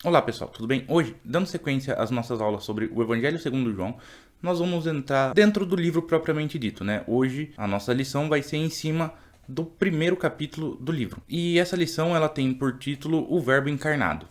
Olá pessoal, tudo bem? Hoje, dando sequência às nossas aulas sobre o Evangelho segundo João, nós vamos entrar dentro do livro propriamente dito, né? Hoje a nossa lição vai ser em cima do primeiro capítulo do livro. E essa lição ela tem por título O Verbo Encarnado.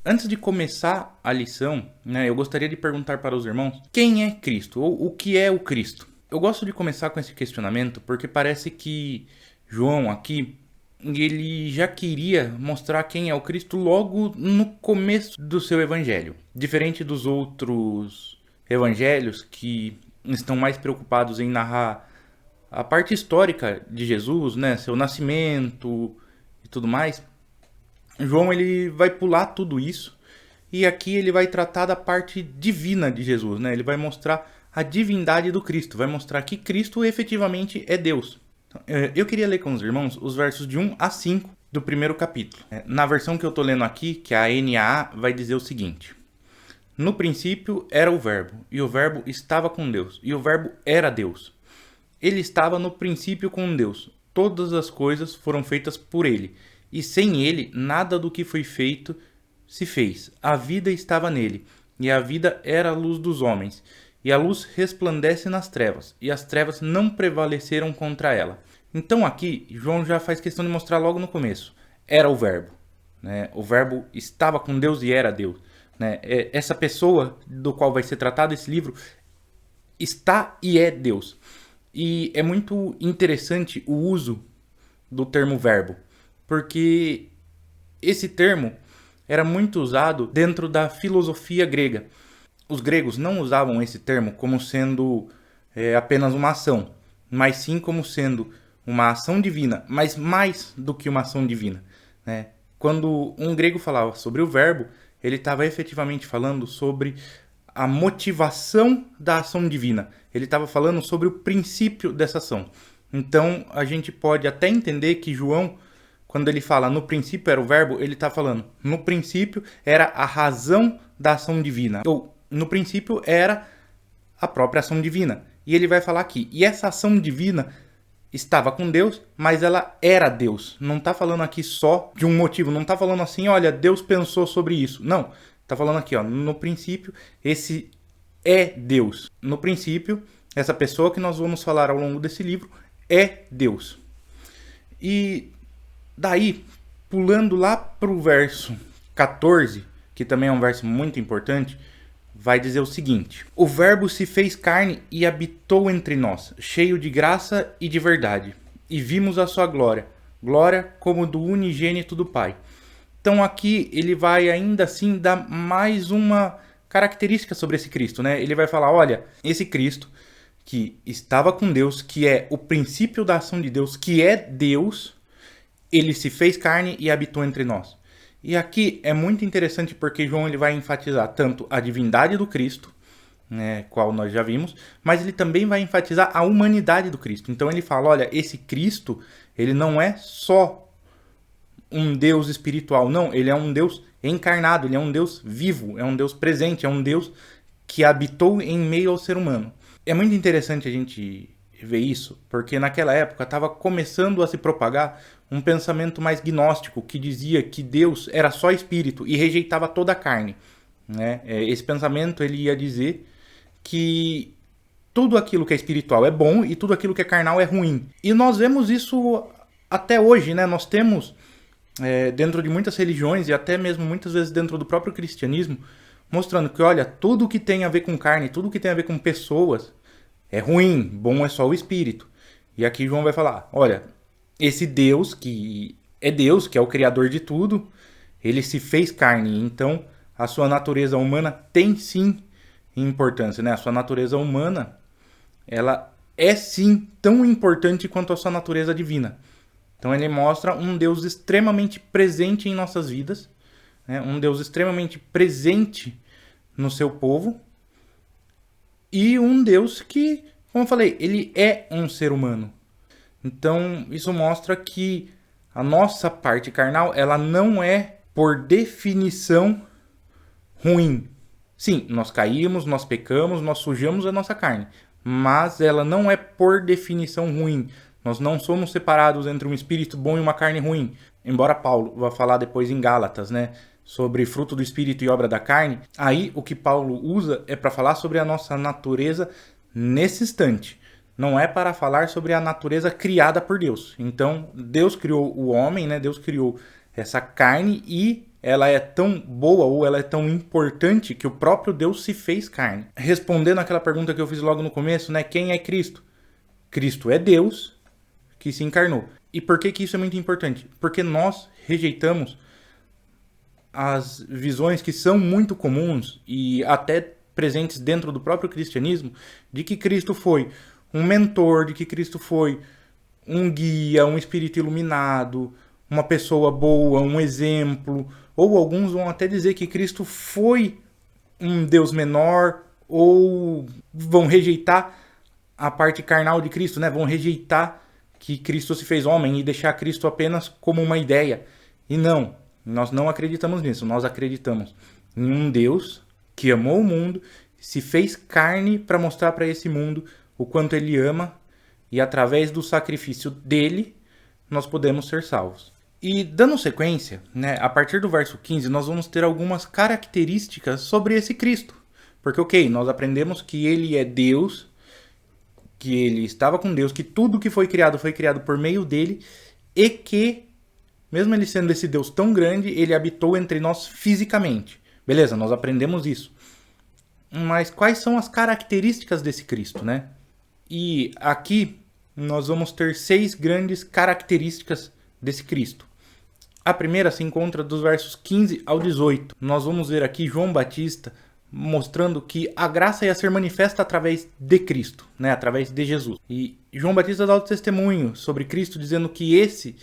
Antes de começar a lição, né, eu gostaria de perguntar para os irmãos quem é Cristo ou o que é o Cristo. Eu gosto de começar com esse questionamento porque parece que João aqui ele já queria mostrar quem é o Cristo logo no começo do seu evangelho. Diferente dos outros evangelhos que estão mais preocupados em narrar a parte histórica de Jesus, né, seu nascimento e tudo mais, João ele vai pular tudo isso e aqui ele vai tratar da parte divina de Jesus, né? Ele vai mostrar a divindade do Cristo, vai mostrar que Cristo efetivamente é Deus. Eu queria ler com os irmãos os versos de 1 a 5 do primeiro capítulo. Na versão que eu estou lendo aqui, que é a NAA, vai dizer o seguinte: No princípio era o Verbo, e o Verbo estava com Deus, e o Verbo era Deus. Ele estava no princípio com Deus. Todas as coisas foram feitas por ele, e sem ele nada do que foi feito se fez. A vida estava nele, e a vida era a luz dos homens. E a luz resplandece nas trevas, e as trevas não prevaleceram contra ela. Então aqui, João já faz questão de mostrar logo no começo. Era o Verbo. Né? O Verbo estava com Deus e era Deus. Né? Essa pessoa do qual vai ser tratado esse livro está e é Deus. E é muito interessante o uso do termo verbo, porque esse termo era muito usado dentro da filosofia grega. Os gregos não usavam esse termo como sendo apenas uma ação, mas sim como sendo uma ação divina, mas mais do que uma ação divina. Né? Quando um grego falava sobre o verbo, ele estava efetivamente falando sobre a motivação da ação divina. Ele estava falando sobre o princípio dessa ação. Então, a gente pode até entender que João, quando ele fala no princípio era o verbo, ele está falando no princípio era a razão da ação divina. Ou no princípio era a própria ação divina. E ele vai falar aqui. E essa ação divina estava com Deus, mas ela era Deus. Não está falando aqui só de um motivo. Não está falando assim, olha, Deus pensou sobre isso. Não. Está falando aqui, ó, no princípio, esse é Deus. No princípio, essa pessoa que nós vamos falar ao longo desse livro é Deus. E daí, pulando lá para o verso 14, que também é um verso muito importante, vai dizer o seguinte: O Verbo se fez carne e habitou entre nós, cheio de graça e de verdade, e vimos a sua glória, glória como do unigênito do Pai. Então aqui ele vai ainda assim dar mais uma característica sobre esse Cristo, né? Ele vai falar, olha, esse Cristo que estava com Deus, que é o princípio da ação de Deus, que é Deus, ele se fez carne e habitou entre nós. E aqui é muito interessante porque João ele vai enfatizar tanto a divindade do Cristo, né, qual nós já vimos, mas ele também vai enfatizar a humanidade do Cristo. Então ele fala, olha, esse Cristo, ele não é só um Deus espiritual, não, ele é um Deus encarnado, ele é um Deus vivo, é um Deus presente, é um Deus que habitou em meio ao ser humano. É muito interessante a gente ver isso, porque naquela época estava começando a se propagar um pensamento mais gnóstico, que dizia que Deus era só espírito e rejeitava toda a carne. Né? Esse pensamento ele ia dizer que tudo aquilo que é espiritual é bom e tudo aquilo que é carnal é ruim. E nós vemos isso até hoje, né? Nós temos dentro de muitas religiões e até mesmo muitas vezes dentro do próprio cristianismo, mostrando que, olha, tudo que tem a ver com carne, tudo que tem a ver com pessoas é ruim, bom é só o espírito. E aqui João vai falar, olha, esse Deus que é o criador de tudo, ele se fez carne, então a sua natureza humana tem sim importância, né? A sua natureza humana, ela é sim tão importante quanto a sua natureza divina. Então ele mostra um Deus extremamente presente em nossas vidas, né? Um Deus extremamente presente no seu povo, e um Deus que, como eu falei, ele é um ser humano. Então isso mostra que a nossa parte carnal, ela não é, por definição, ruim. Sim, nós caímos, nós pecamos, nós sujamos a nossa carne, mas ela não é por definição ruim. Nós não somos separados entre um espírito bom e uma carne ruim. Embora Paulo vá falar depois em Gálatas, né, sobre fruto do Espírito e obra da carne, aí o que Paulo usa é para falar sobre a nossa natureza nesse instante. Não é para falar sobre a natureza criada por Deus. Então, Deus criou o homem, né? Deus criou essa carne e ela é tão boa ou ela é tão importante que o próprio Deus se fez carne. Respondendo aquela pergunta que eu fiz logo no começo, né? Quem é Cristo? Cristo é Deus que se encarnou. E por que isso é muito importante? Porque nós rejeitamos as visões que são muito comuns e até presentes dentro do próprio cristianismo, de que Cristo foi um mentor, de que Cristo foi um guia, um espírito iluminado, uma pessoa boa, um exemplo, ou alguns vão até dizer que Cristo foi um Deus menor, ou vão rejeitar a parte carnal de Cristo, né? Vão rejeitar que Cristo se fez homem e deixar Cristo apenas como uma ideia. E não, nós não acreditamos nisso, nós acreditamos em um Deus que amou o mundo, se fez carne para mostrar para esse mundo o quanto ele ama, e através do sacrifício dele, nós podemos ser salvos. E dando sequência, né, a partir do verso 15, nós vamos ter algumas características sobre esse Cristo. Porque, ok, nós aprendemos que ele é Deus, que ele estava com Deus, que tudo que foi criado por meio dele, e que, mesmo ele sendo esse Deus tão grande, ele habitou entre nós fisicamente. Beleza, nós aprendemos isso. Mas quais são as características desse Cristo, né? E aqui nós vamos ter 6 grandes características desse Cristo. A primeira se encontra dos versos 15 ao 18. Nós vamos ver aqui João Batista mostrando que a graça ia ser manifesta através de Cristo, né? Através de Jesus. E João Batista dá o testemunho sobre Cristo, dizendo que esse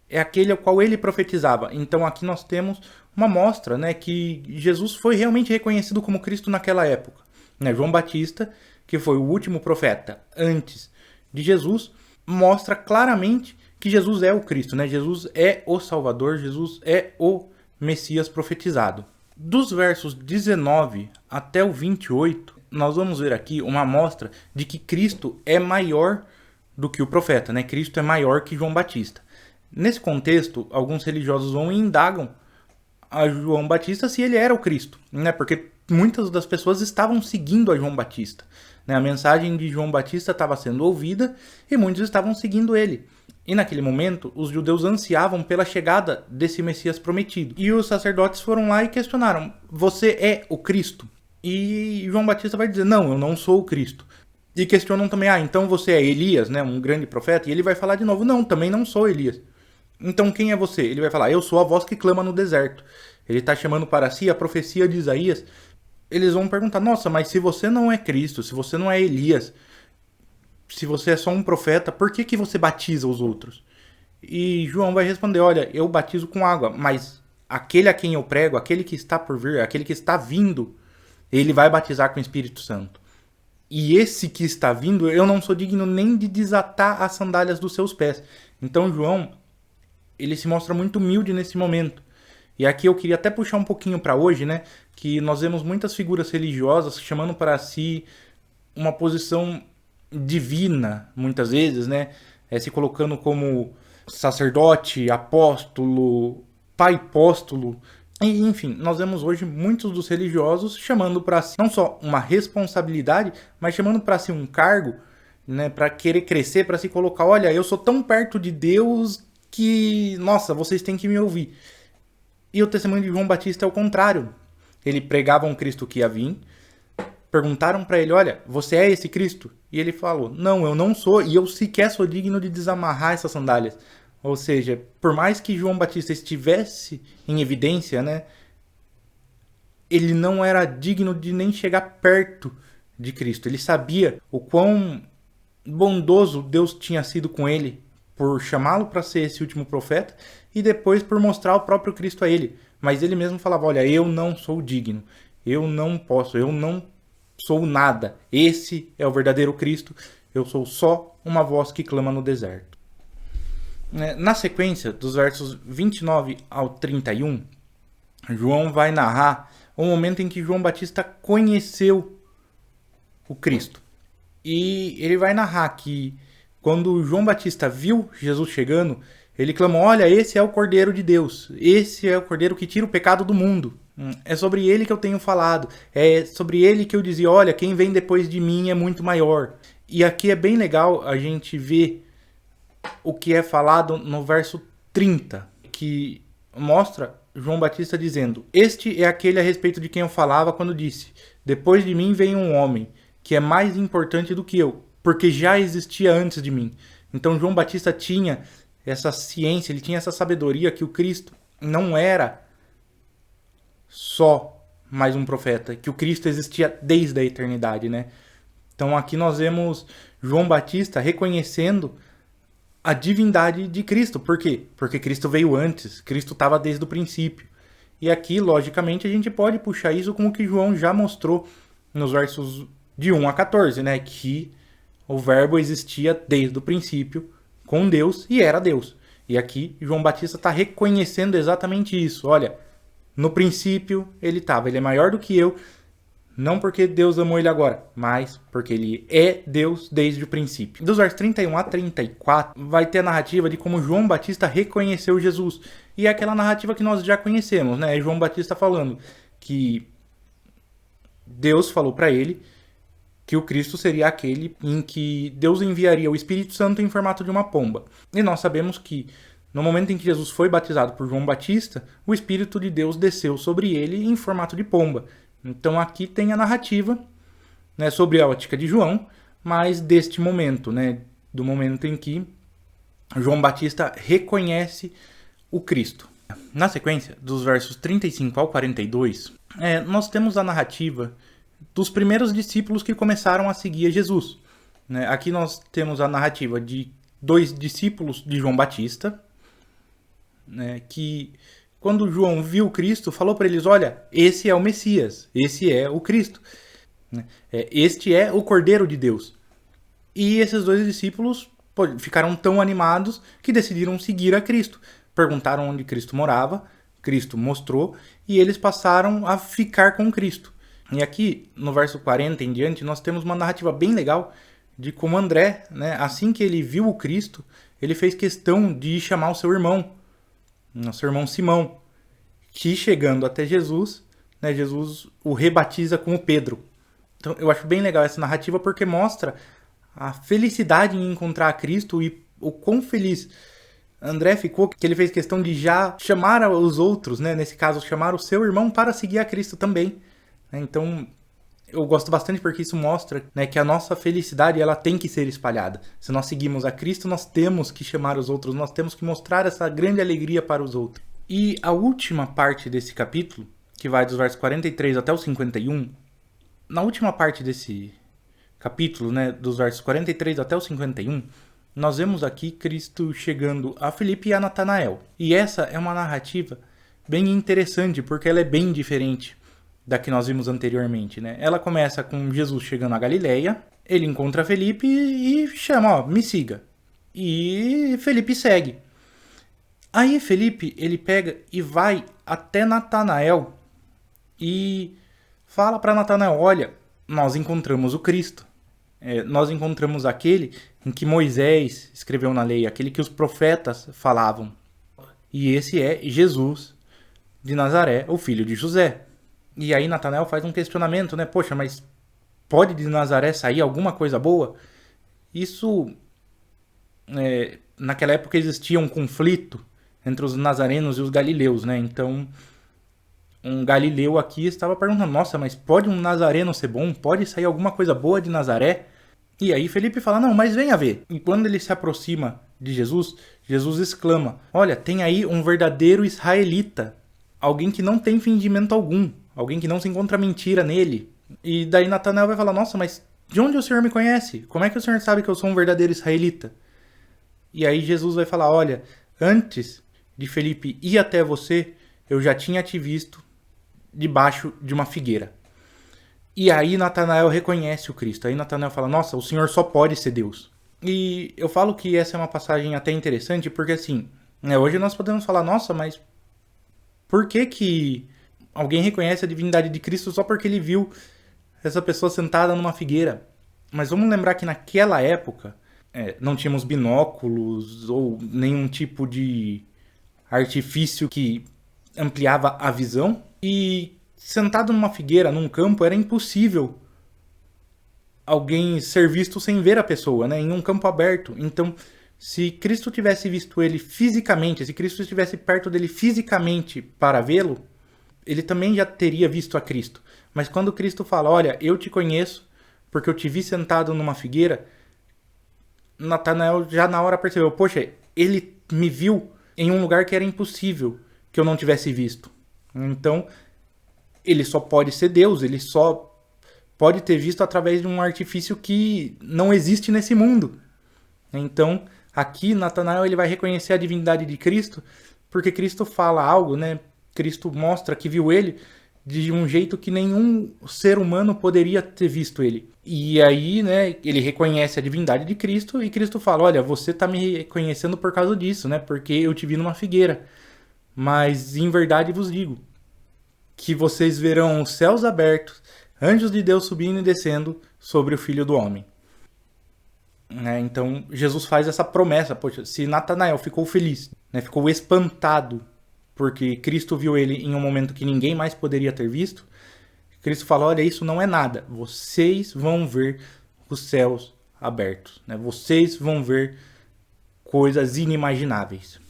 é aquele ao qual ele profetizava. Então aqui nós temos uma mostra, né, que Jesus foi realmente reconhecido como Cristo naquela época. Né? João Batista, que foi o último profeta antes de Jesus, mostra claramente que Jesus é o Cristo, né? Jesus é o Salvador, Jesus é o Messias profetizado. Dos versos 19 até o 28, nós vamos ver aqui uma amostra de que Cristo é maior do que o profeta, né? Cristo é maior que João Batista. Nesse contexto, alguns religiosos vão e indagam a João Batista se ele era o Cristo, né? Porque muitas das pessoas estavam seguindo a João Batista, né? A mensagem de João Batista estava sendo ouvida e muitos estavam seguindo ele. E naquele momento, os judeus ansiavam pela chegada desse Messias prometido. E os sacerdotes foram lá e questionaram: você é o Cristo? E João Batista vai dizer: não, eu não sou o Cristo. E questionam também: então você é Elias, né, um grande profeta? E ele vai falar de novo: não, também não sou Elias. Então quem é você? Ele vai falar: eu sou a voz que clama no deserto. Ele está chamando para si a profecia de Isaías. Eles vão perguntar: nossa, mas se você não é Cristo, se você não é Elias, se você é só um profeta, por que você batiza os outros? E João vai responder: olha, eu batizo com água, mas aquele a quem eu prego, aquele que está por vir, aquele que está vindo, ele vai batizar com o Espírito Santo. E esse que está vindo, eu não sou digno nem de desatar as sandálias dos seus pés. Então João, ele se mostra muito humilde nesse momento. E aqui eu queria até puxar um pouquinho para hoje, né? Que nós vemos muitas figuras religiosas chamando para si uma posição divina, muitas vezes, né? Se colocando como sacerdote, apóstolo, pai apóstolo. E, enfim, nós vemos hoje muitos dos religiosos chamando para si não só uma responsabilidade, mas chamando para si um cargo, né? Para querer crescer, para se colocar: olha, eu sou tão perto de Deus que, nossa, vocês têm que me ouvir. E o testemunho de João Batista é o contrário. Ele pregava um Cristo que ia vir. Perguntaram para ele: olha, você é esse Cristo? E ele falou: não, eu não sou, e eu sequer sou digno de desamarrar essas sandálias. Ou seja, por mais que João Batista estivesse em evidência, né, ele não era digno de nem chegar perto de Cristo. Ele sabia o quão bondoso Deus tinha sido com ele por chamá-lo para ser esse último profeta e depois por mostrar o próprio Cristo a ele. Mas ele mesmo falava: olha, eu não sou digno, eu não posso, eu não sou nada. Esse é o verdadeiro Cristo, eu sou só uma voz que clama no deserto. Na sequência, dos versos 29 ao 31, João vai narrar o momento em que João Batista conheceu o Cristo. E ele vai narrar que quando João Batista viu Jesus chegando, Ele clamou: olha, esse é o Cordeiro de Deus, esse é o Cordeiro que tira o pecado do mundo. É sobre ele que eu tenho falado, é sobre ele que eu dizia: olha, quem vem depois de mim é muito maior. E aqui é bem legal a gente ver o que é falado no verso 30, que mostra João Batista dizendo: este é aquele a respeito de quem eu falava quando disse: depois de mim vem um homem que é mais importante do que eu, porque já existia antes de mim. Então João Batista tinha essa ciência, ele tinha essa sabedoria que o Cristo não era só mais um profeta, que o Cristo existia desde a eternidade, né? Então aqui nós vemos João Batista reconhecendo a divindade de Cristo. Por quê? Porque Cristo veio antes, Cristo estava desde o princípio. E aqui, logicamente, a gente pode puxar isso com o que João já mostrou nos versos de 1 a 14, né? Que o verbo existia desde o princípio com Deus e era Deus. E aqui João Batista está reconhecendo exatamente isso. Olha, no princípio ele estava, ele é maior do que eu, não porque Deus amou ele agora, mas porque ele é Deus desde o princípio. Dos versos 31 a 34, vai ter a narrativa de como João Batista reconheceu Jesus. E é aquela narrativa que nós já conhecemos, né? É João Batista falando que Deus falou para ele que o Cristo seria aquele em que Deus enviaria o Espírito Santo em formato de uma pomba. E nós sabemos que no momento em que Jesus foi batizado por João Batista, o Espírito de Deus desceu sobre ele em formato de pomba. Então aqui tem a narrativa, né, sobre a ótica de João, mas deste momento, né, do momento em que João Batista reconhece o Cristo. Na sequência, dos versos 35 ao 42, nós temos a narrativa dos primeiros discípulos que começaram a seguir a Jesus. Né? Aqui nós temos a narrativa de 2 discípulos de João Batista, né, que quando João viu Cristo, falou para eles: olha, esse é o Messias, esse é o Cristo, este é o Cordeiro de Deus. E esses 2 discípulos ficaram tão animados que decidiram seguir a Cristo. Perguntaram onde Cristo morava, Cristo mostrou, e eles passaram a ficar com Cristo. E aqui, no verso 40 em diante, nós temos uma narrativa bem legal de como André, né, assim que ele viu o Cristo, ele fez questão de chamar o seu irmão Simão, que chegando até Jesus, né, Jesus o rebatiza como Pedro. Então eu acho bem legal essa narrativa porque mostra a felicidade em encontrar a Cristo e o quão feliz André ficou que ele fez questão de já chamar os outros, né, nesse caso chamar o seu irmão para seguir a Cristo também. Então eu gosto bastante porque isso mostra, né, que a nossa felicidade ela tem que ser espalhada. Se nós seguimos a Cristo, nós temos que chamar os outros, nós temos que mostrar essa grande alegria para os outros. E a última parte desse capítulo, que vai dos versos 43 até o 51, na última parte desse capítulo, né, dos versos 43 até o 51, nós vemos aqui Cristo chegando a Filipe e a Natanael. E essa é uma narrativa bem interessante, porque ela é bem diferente da que nós vimos anteriormente, né? Ela começa com Jesus chegando a Galileia, ele encontra Felipe e chama: ó, me siga. E Felipe segue. Aí Felipe, ele pega e vai até Natanael e fala para Natanael: olha, nós encontramos o Cristo. Nós encontramos aquele em que Moisés escreveu na lei, aquele que os profetas falavam. E esse é Jesus de Nazaré, o filho de José. E aí Natanael faz um questionamento, né? Poxa, mas pode de Nazaré sair alguma coisa boa? Isso, naquela época existia um conflito entre os nazarenos e os galileus, né? Então, um galileu aqui estava perguntando: nossa, mas pode um nazareno ser bom? Pode sair alguma coisa boa de Nazaré? E aí Felipe fala: não, mas venha ver. E quando ele se aproxima de Jesus, Jesus exclama: olha, tem aí um verdadeiro israelita, alguém que não tem fingimento algum, alguém que não se encontra mentira nele. E daí Natanael vai falar: nossa, mas de onde o senhor me conhece? Como é que o senhor sabe que eu sou um verdadeiro israelita? E aí Jesus vai falar: olha, antes de Felipe ir até você, eu já tinha te visto debaixo de uma figueira. E aí Natanael reconhece o Cristo. Aí Natanael fala: nossa, o senhor só pode ser Deus. E eu falo que essa é uma passagem até interessante, porque assim, hoje nós podemos falar: nossa, mas por que alguém reconhece a divindade de Cristo só porque ele viu essa pessoa sentada numa figueira? Mas vamos lembrar que naquela época, não tínhamos binóculos ou nenhum tipo de artifício que ampliava a visão. E sentado numa figueira, num campo, era impossível alguém ser visto sem ver a pessoa, né? Em um campo aberto. Então, se Cristo tivesse visto ele fisicamente, se Cristo estivesse perto dele fisicamente para vê-lo, ele também já teria visto a Cristo. Mas quando Cristo fala, olha, eu te conheço porque eu te vi sentado numa figueira, Natanael já na hora percebeu, poxa, ele me viu em um lugar que era impossível que eu não tivesse visto. Então, ele só pode ser Deus, ele só pode ter visto através de um artifício que não existe nesse mundo. Então, aqui Natanael ele vai reconhecer a divindade de Cristo, porque Cristo fala algo, né? Cristo mostra que viu ele de um jeito que nenhum ser humano poderia ter visto ele. E aí, né, ele reconhece a divindade de Cristo e Cristo fala, olha, você está me reconhecendo por causa disso, né? Porque eu te vi numa figueira. Mas em verdade vos digo que vocês verão os céus abertos, anjos de Deus subindo e descendo sobre o Filho do Homem. Então Jesus faz essa promessa. Poxa, se Natanael ficou feliz, né, ficou espantado porque Cristo viu ele em um momento que ninguém mais poderia ter visto, Cristo fala, olha, isso não é nada. Vocês vão ver os céus abertos. Né? Vocês vão ver coisas inimagináveis.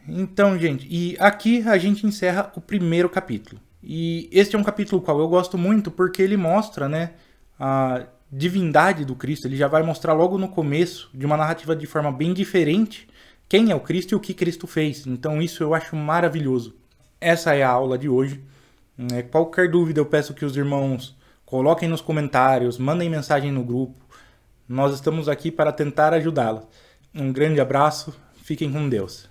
Então, gente, e aqui a gente encerra o primeiro capítulo. E este é um capítulo qual eu gosto muito porque ele mostra, né, a divindade do Cristo. Ele já vai mostrar logo no começo, de uma narrativa de forma bem diferente, quem é o Cristo e o que Cristo fez. Então isso eu acho maravilhoso. Essa é a aula de hoje. Qualquer dúvida eu peço que os irmãos coloquem nos comentários, mandem mensagem no grupo. Nós estamos aqui para tentar ajudá-los. Um grande abraço, fiquem com Deus.